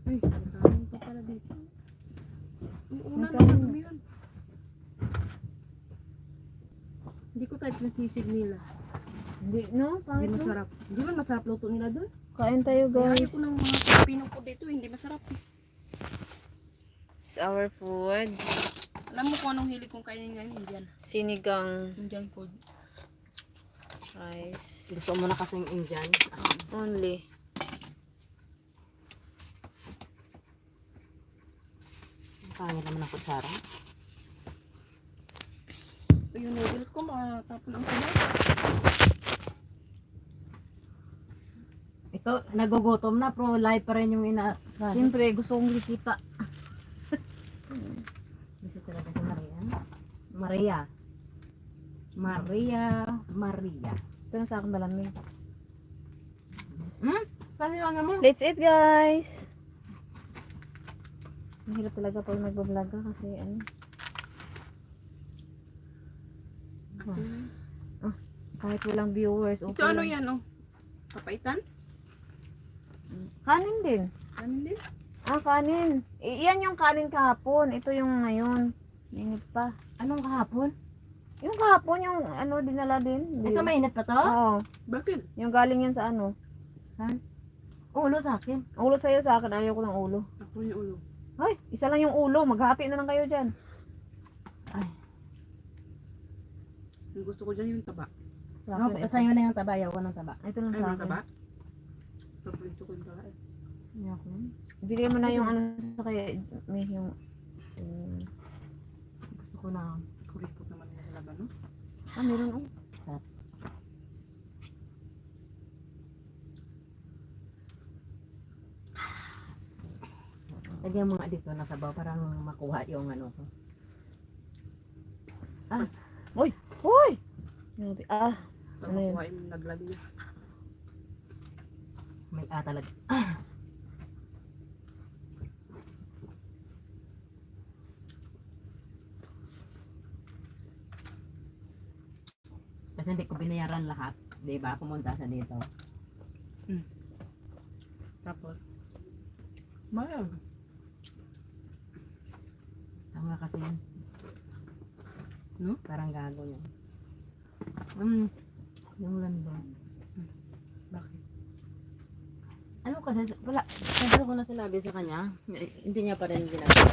Uy, nagkaroon pa pala dito. Ang una na dumi yun. Hindi ko type na sisig nila. Hindi, no? Hindi Pangit no? masarap. Hindi man masarap luto nila doon. Kain tayo, Kaya guys. ayaw ko ng mga Pilipino po dito, hindi masarap. It's our food. Alam mo kung anong hilig kong kainin ngayon, Indian. Sinigang Indian food. rice. Gusto mo na kasing Indian. Only. Pangit naman ang kutsara. Yung noodles ko, makatapon ang kamay. Ito, nagugutom na, pero live pa rin yung ina-scan. Siyempre, gusto kong kikita. Gusto talaga si Maria. Maria. Ito na sa akin malamig. Kasi ano mo? Let's eat, guys! Mahirap talaga pag nagbablog ka kasi ano. Kahit walang viewers, okay Ito ano lang. yan, oh? Papaitan? Kanin din. Kanin din? Kanin. Iyan yung kanin kahapon. Ito yung ngayon. Mainit pa. Anong kahapon? Yung kahapon, yung ano, dinala din. Ito mainit pa to? Oo. Bakit? Yung galing yan sa ano. Ulo sa akin. Ulo sa'yo, sa akin. Ayaw ko ng ulo. Ako yung ulo. Ay, isa lang yung ulo. Maghati na lang kayo dyan. Yung gusto ko dyan yung taba. Sa No, akin, ito. sa'yo na yung taba, ayaw ko ng taba. Ito lang Ay, sa yung akin. taba? Paborito ko yung taba eh. Ayaw ko. Ibigay mo na yung ano sa kay may yung Gusto ko na. Kuripot naman nila sa labanos. meron oh. Lagyan mo nga dito na sabaw para makuha yung ano ko. Uy! Grabe. Pag Ano yun? makuha yung naglag niya. May talaga. Kasi hindi ko binayaran lahat. Di ba? Pumunta sa dito. Tapos, mayroon. Tama kasi yun. No? Parang gago yun. Yung lando. Bakit? Ano kasi, wala. Kasi ko na sinabi sa kanya, hindi niya pa rin ginagawa.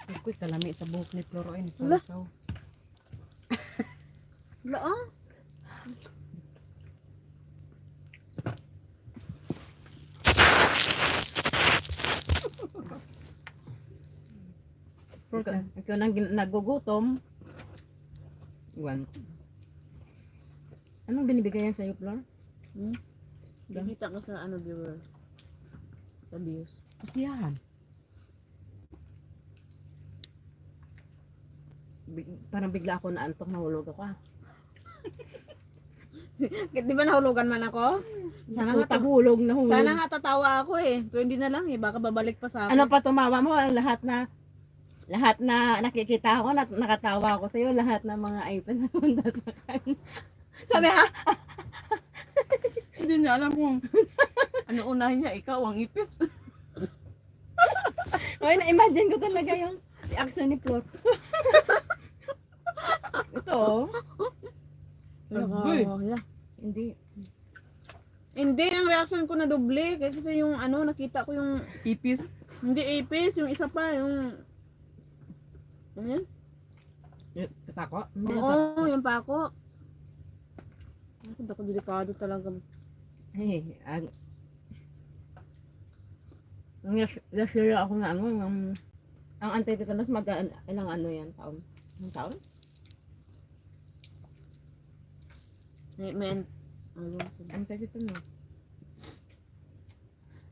Ako'y kalami sa buhok ni Floroin. Wala. Saw-saw. Wala Ikaw nang nagugutom. Iwan ko. Anong binibigayan sa'yo, Flor? Nakita ko sa ano viewer. Sa views. Kasiyahan. Parang bigla ako naantok, nahulog ako. Di ba nahulugan man ako? Sana nga, Pagulog, nahulog. sana nga tatawa ako eh. Pero hindi na lang eh. Baka babalik pa sa akin. Ano pa tumawa mo? Lahat na nakikita ko, nakatawa ako sa'yo, lahat ng mga iPad na punta sa kanya. Sabi ha? Hindi niya alam kung ano unahin niya, ikaw ang ipis. Ay, na-imagine ko talaga yung reaction ni Flor. Ito, oh. Yeah. Hindi. Hindi, ang reaction ko na doble. Kasi yung ano, nakita ko yung, Ipis. hindi ipis, yung isa pa, yung, ano yan? Tako? Oo, yung pako. Ako delikado talaga. Hey, nasira ako na ano, ang antitetanus ilang ano yan, taon? Ang taon? Men. Antitetanus.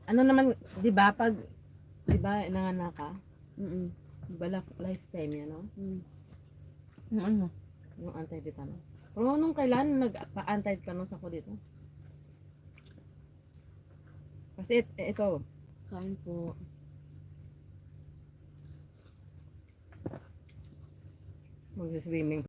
Ano naman, di ba, nanganak ka, di ba, lifetime yan, no? Yung ano? Yung antitetanus. Pero nung kailan nagpa-antitetanus ako dito? Kasi ito, Kain po. mag-swimming